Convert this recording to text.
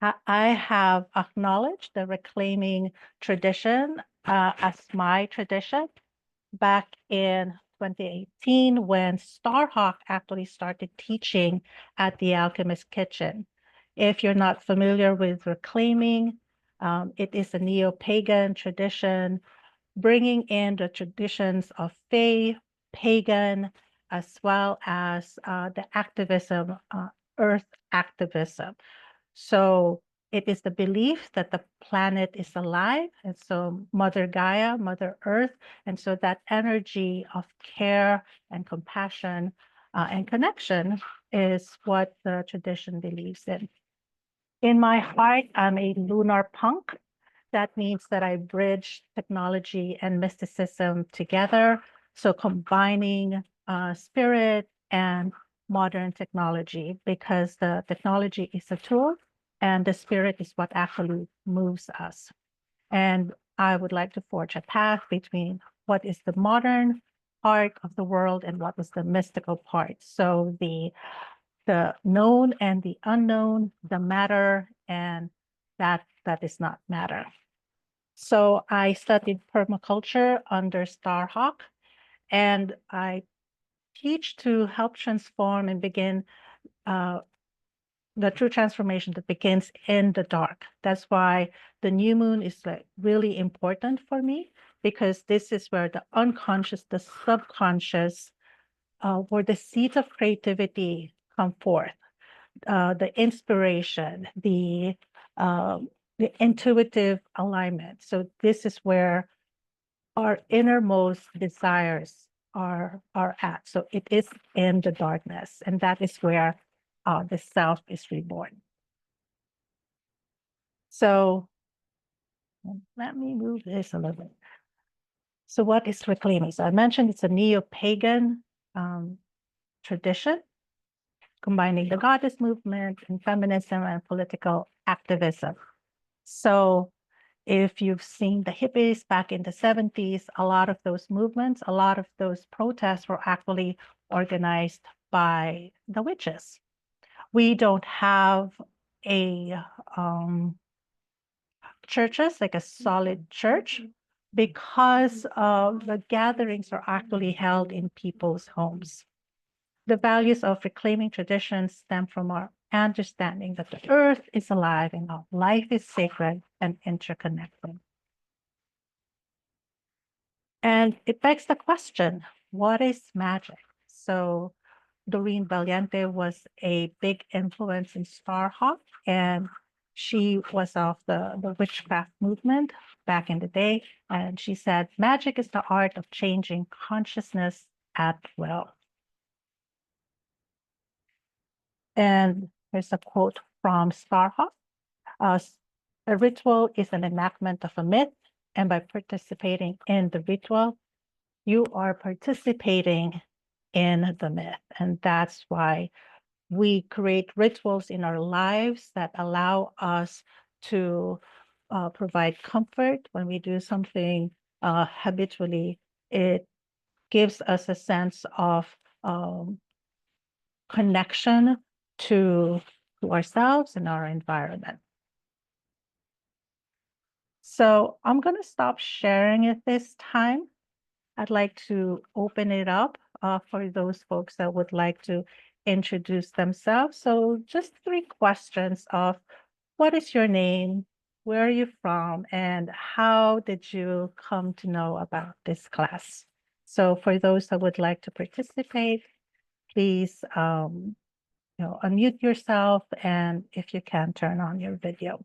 I have acknowledged the reclaiming tradition as my tradition back in 2018 when Starhawk actually started teaching at the Alchemist kitchen. If you're not familiar with reclaiming, it is a neo-pagan tradition, bringing in the traditions of faith, pagan, as well as the activism, earth activism. So it is the belief that the planet is alive. And so Mother Gaia, Mother Earth, and so that energy of care and compassion and connection is what the tradition believes in. In my heart, I'm a lunar punk. That means that I bridge technology and mysticism together. So combining spirit and modern technology, because the technology is a tool and the spirit is what actually moves us. And I would like to forge a path between what is the modern part of the world and what is the mystical part. So the known and the unknown, the matter and that is not matter. So I studied permaculture under Starhawk, and I teach to help transform and begin the true transformation that begins in the dark. That's why the new moon is like really important for me, because this is where the unconscious, the subconscious, where the seeds of creativity come forth, the inspiration, the intuitive alignment. So this is where our innermost desires are at. So it is in the darkness, and that is where the self is reborn. So let me move this a little bit. So what is reclaiming? So I mentioned it's a neo-pagan tradition, combining the goddess movement and feminism and political activism. So if you've seen the hippies back in the 70s, a lot of those movements, a lot of those protests were actually organized by the witches. We don't have a churches, like a solid church, because the gatherings are actually held in people's homes. The values of reclaiming traditions stem from our understanding that the earth is alive and our life is sacred and interconnected. And it begs the question, what is magic? So Doreen Valiente was a big influence in Starhawk, and she was of the witchcraft movement back in the day. And she said, magic is the art of changing consciousness at will. And here's a quote from Starhawk. A ritual is an enactment of a myth, and by participating in the ritual, you are participating in the myth. And that's why we create rituals in our lives that allow us to provide comfort when we do something habitually. It gives us a sense of connection to ourselves and our environment. So I'm going to stop sharing at this time. I'd like to open it up for those folks that would like to introduce themselves. So just 3 questions of what is your name, where are you from, and how did you come to know about this class? So for those that would like to participate, please unmute yourself, and if you can, turn on your video.